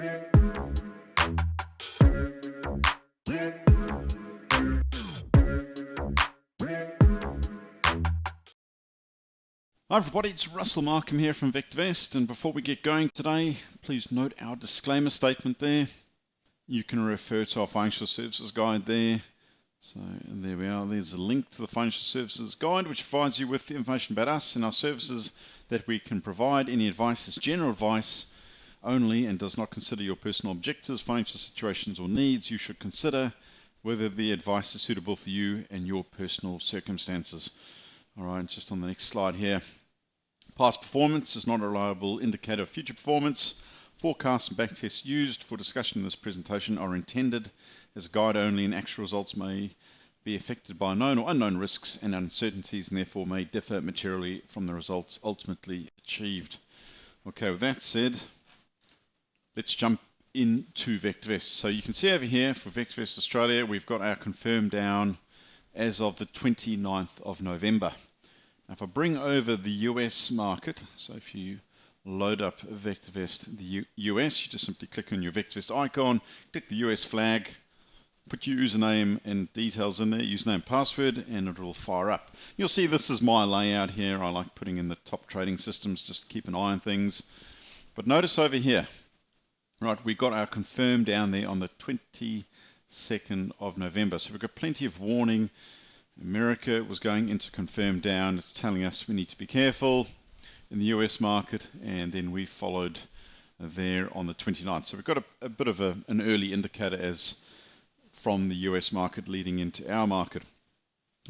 Hi everybody, it's Russell Markham here from VectorVest, and before we get going today, please note our disclaimer statement there. You can refer to our financial services guide there. So there we are, there's a link to the financial services guide which provides you with the information about us and our services that we can provide. Any advice is general advice only and does not consider your personal objectives, financial situations or needs. You should consider whether the advice is suitable for you and your personal circumstances. Alright, just on the next slide here. Past performance is not a reliable indicator of future performance. Forecasts and backtests used for discussion in this presentation are intended as a guide only, and actual results may be affected by known or unknown risks and uncertainties and therefore may differ materially from the results ultimately achieved. Okay, with that said, let's jump into VectorVest. So you can see over here for VectorVest Australia, we've got our confirmed down as of the 29th of November. Now if I bring over the US market, so if you load up VectorVest the US, you just simply click on your VectorVest icon, click the US flag, put your username and details in there, username, password, and it will fire up. You'll see this is my layout here. I like putting in the top trading systems, just keep an eye on things. But notice over here, right, we got our confirmed down there on the 22nd of November. So we've got plenty of warning. America was going into confirmed down. It's telling us we need to be careful in the US market, and then we followed there on the 29th. So we've got a bit of an early indicator as from the US market leading into our market.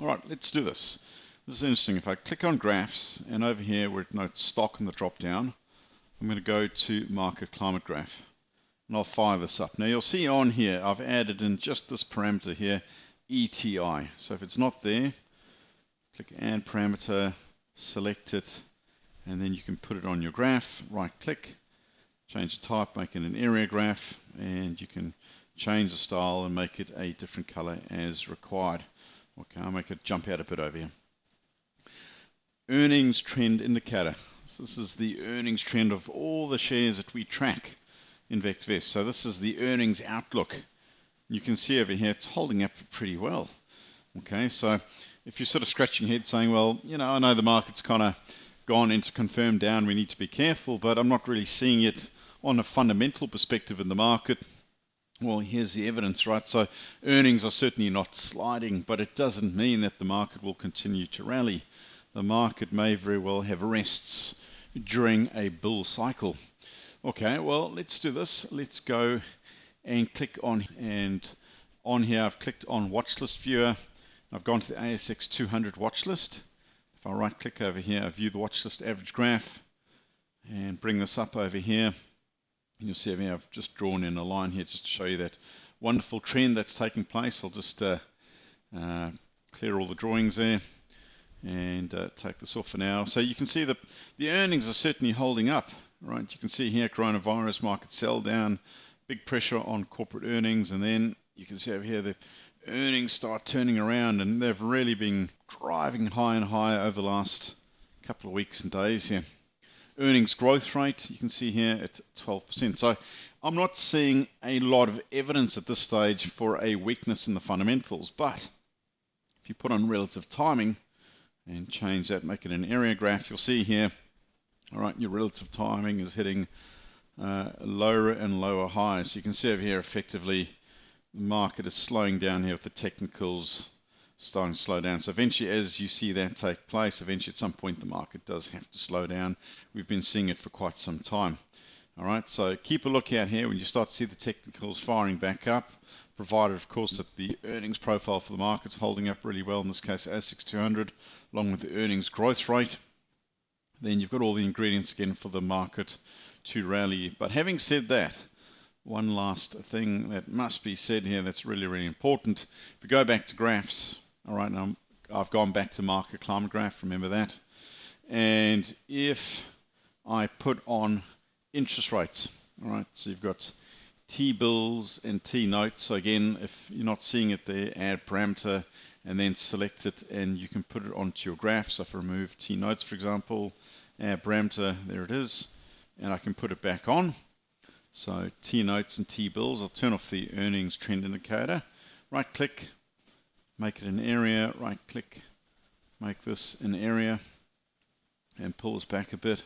All right, let's do this. This is interesting. If I click on graphs, and over here where it notes stock in the drop down, I'm going to go to market climate graph, and I'll fire this up. Now you'll see on here I've added in just this parameter here, ETI. So if it's not there, click add parameter, select it, and then you can put it on your graph. Right click, change the type, make it an area graph, and you can change the style and make it a different color as required. Okay, I'll make it jump out a bit over here. Earnings trend indicator. So this is the earnings trend of all the shares that we track in VectorVest. So this is the earnings outlook. You can see over here it's holding up pretty well. Okay, so if you're sort of scratching your head saying, well, you know, I know the market's kind of gone into confirmed down, we need to be careful, but I'm not really seeing it on a fundamental perspective in the market. Well, here's the evidence, right? So earnings are certainly not sliding, but it doesn't mean that the market will continue to rally. The market may very well have rests during a bull cycle. Okay, well, let's do this. Let's go and click on, and on here I've clicked on watch list viewer. I've gone to the ASX 200 watch list. If I right click over here, I view the watch list average graph and bring this up over here. You'll see over here I've just drawn in a line here just to show you that wonderful trend that's taking place. I'll just clear all the drawings there and take this off for now. So you can see that the earnings are certainly holding up, right? You can see here coronavirus market sell down, big pressure on corporate earnings, and then you can see over here the earnings start turning around, and they've really been driving higher and higher over the last couple of weeks and days here. Earnings growth rate, you can see here at 12%. So I'm not seeing a lot of evidence at this stage for a weakness in the fundamentals, but if you put on relative timing and change that, make it an area graph, you'll see here, all right, your relative timing is hitting lower and lower highs. So you can see over here effectively the market is slowing down here with the technicals starting to slow down. So eventually, as you see that take place, eventually at some point the market does have to slow down. We've been seeing it for quite some time. All right, so keep a look out here when you start to see the technicals firing back up, provided of course that the earnings profile for the market's holding up really well, in this case ASX 200, along with the earnings growth rate. Then you've got all the ingredients again for the market to rally. But having said that, one last thing that must be said here that's really, really important. If we go back to graphs, all right, now I've gone back to market climate graph, remember that. And if I put on interest rates, all right, so you've got T-bills and T-notes. So again, if you're not seeing it there, add parameter and then select it, and you can put it onto your graph. So if I remove T-notes, for example, add parameter, there it is, and I can put it back on. So T-notes and T-bills. I'll turn off the earnings trend indicator. Right click, make it an area. Right click, make this an area, and pull this back a bit.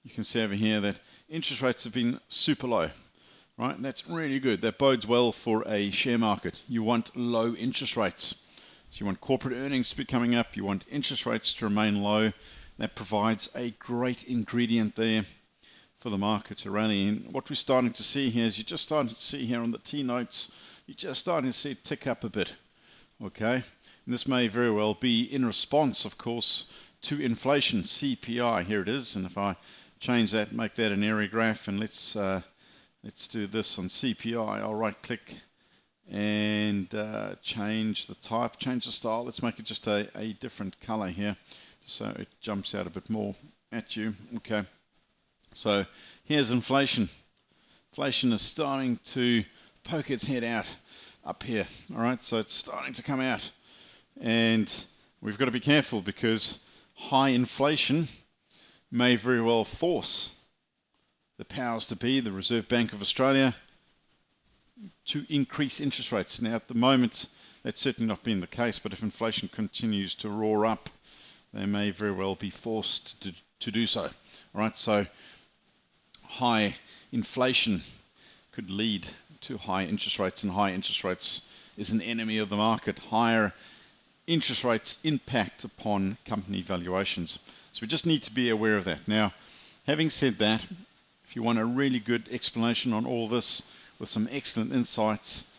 You can see over here that interest rates have been super low. Right, and that's really good. That bodes well for a share market. You want low interest rates. So you want corporate earnings to be coming up. You want interest rates to remain low. That provides a great ingredient there for the market to rally. And what we're starting to see here is you're just starting to see here on the T-notes, you're just starting to see it tick up a bit. Okay, and this may very well be in response, of course, to inflation, CPI. Here it is. And if I change that, make that an area graph, and let's do this on CPI. I'll right click and change the type, change the style. Let's make it just a different color here so it jumps out a bit more at you. Okay, so here's inflation. Inflation is starting to poke its head out up here. All right, so it's starting to come out, and we've got to be careful because high inflation may very well force the powers to be, the Reserve Bank of Australia, to increase interest rates. Now, at the moment, that's certainly not been the case, but if inflation continues to roar up, they may very well be forced to do so. All right, so high inflation could lead to high interest rates, and high interest rates is an enemy of the market. Higher interest rates impact upon company valuations. So we just need to be aware of that. Now, having said that, if you want a really good explanation on all this with some excellent insights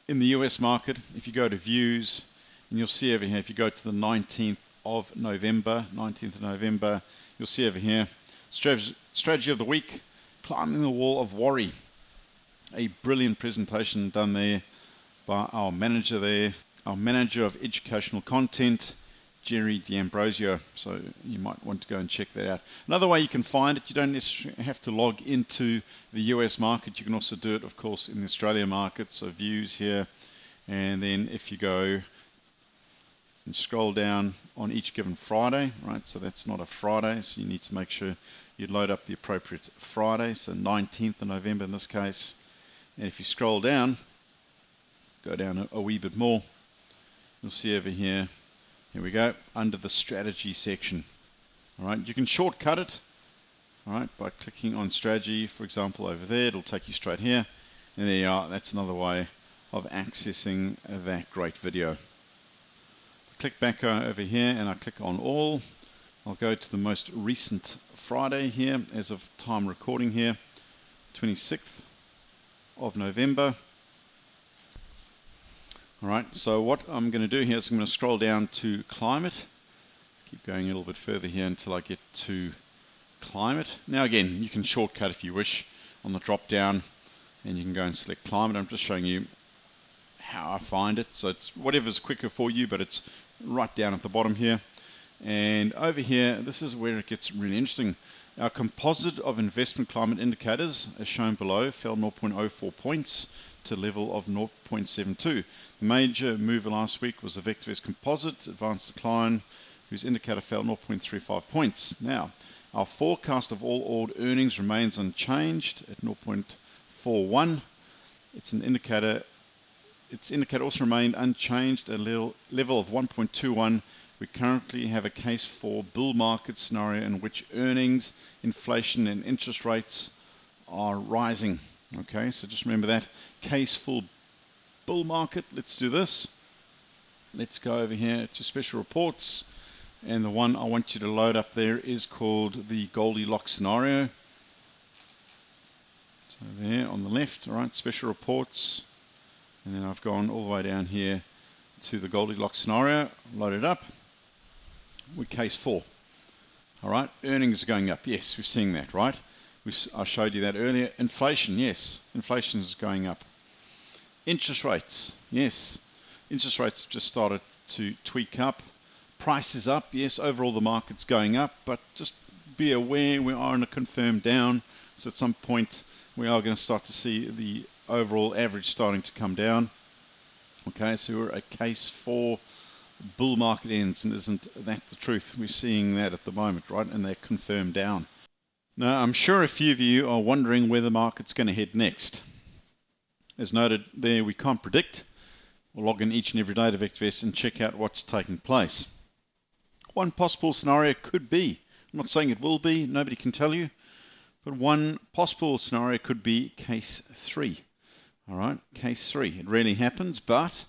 in the US market, if you go to views, and you'll see over here, if you go to the 19th of November, you'll see over here, strategy of the week, climbing the wall of worry. A brilliant presentation done there by our manager there, our manager of educational content, Jerry D'Ambrosio. So you might want to go and check that out. Another way you can find it, you don't necessarily have to log into the US market. You can also do it, of course, in the Australia market. So views here, and then if you go and scroll down on each given Friday, right? So that's not a Friday, so you need to make sure you load up the appropriate Friday. So 19th of November in this case. And if you scroll down, go down a wee bit more, you'll see over here. Here we go, under the strategy section. All right, you can shortcut it, all right, by clicking on strategy, for example, over there. It'll take you straight here, and there you are. That's another way of accessing that great video. Click back over here, and I click on all. I'll go to the most recent Friday here, as of time recording here, 26th of November. All right, so what I'm going to do here is I'm going to scroll down to climate. Keep going a little bit further here until I get to climate. Now again, you can shortcut if you wish on the drop down, and you can go and select climate. I'm just showing you how I find it. So it's whatever's quicker for you, but it's right down at the bottom here. And over here, this is where it gets really interesting. Our composite of investment climate indicators, as shown below, fell 0.04 points to level of 0.72. The major mover last week was the VectorVest composite advanced decline, whose indicator fell 0.35 points. Now, our forecast of all old earnings remains unchanged at 0.41. Its indicator also remained unchanged at a level of 1.21. We currently have a case for bull market scenario in which earnings, inflation, and interest rates are rising. Okay, so just remember that. Case for bull market. Let's do this. Let's go over here to special reports. And the one I want you to load up there is called the Goldilocks scenario. So there on the left, all right, special reports. And then I've gone all the way down here to the Goldilocks scenario. Load it up. We're case 4. All right, earnings are going up. Yes, we're seeing that, right? I showed you that earlier. Inflation, yes, inflation is going up. Interest rates, yes, interest rates have just started to tweak up. Prices up, yes, overall the market's going up, but just be aware we are in a confirmed down. So at some point we are going to start to see the overall average starting to come down. Okay, so we're a case for bull market ends, and isn't that the truth? We're seeing that at the moment, right? And they're confirmed down. Now, I'm sure a few of you are wondering where the market's going to head next. As noted there, we can't predict. We'll log in each and every day to VectorVest and check out what's taking place. One possible scenario could be, I'm not saying it will be, nobody can tell you, but one possible scenario could be case 3. All right, case 3. It rarely happens, but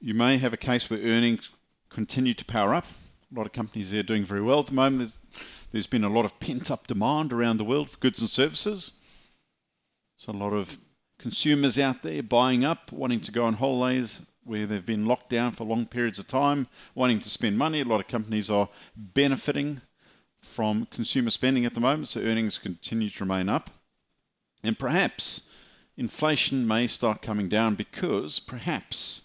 you may have a case where earnings continue to power up. A lot of companies are doing very well at the moment. There's been a lot of pent-up demand around the world for goods and services. So a lot of consumers out there buying up, wanting to go on holidays where they've been locked down for long periods of time, wanting to spend money. A lot of companies are benefiting from consumer spending at the moment, so earnings continue to remain up. And perhaps inflation may start coming down because perhaps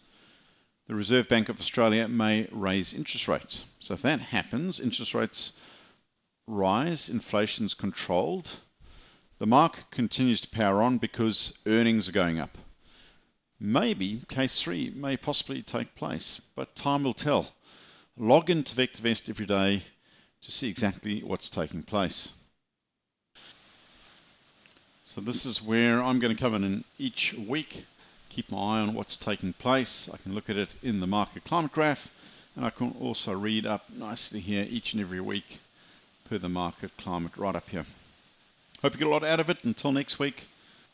the Reserve Bank of Australia may raise interest rates. So if that happens, interest rates rise, inflation's controlled, the market continues to power on because earnings are going up. Maybe case 3 may possibly take place, but time will tell. Log into VectorVest every day to see exactly what's taking place. So this is where I'm going to come in each week, keep my eye on what's taking place. I can look at it in the market climate graph, and I can also read up nicely here each and every week per the market climate right up here. Hope you get a lot out of it. Until next week,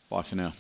bye for now.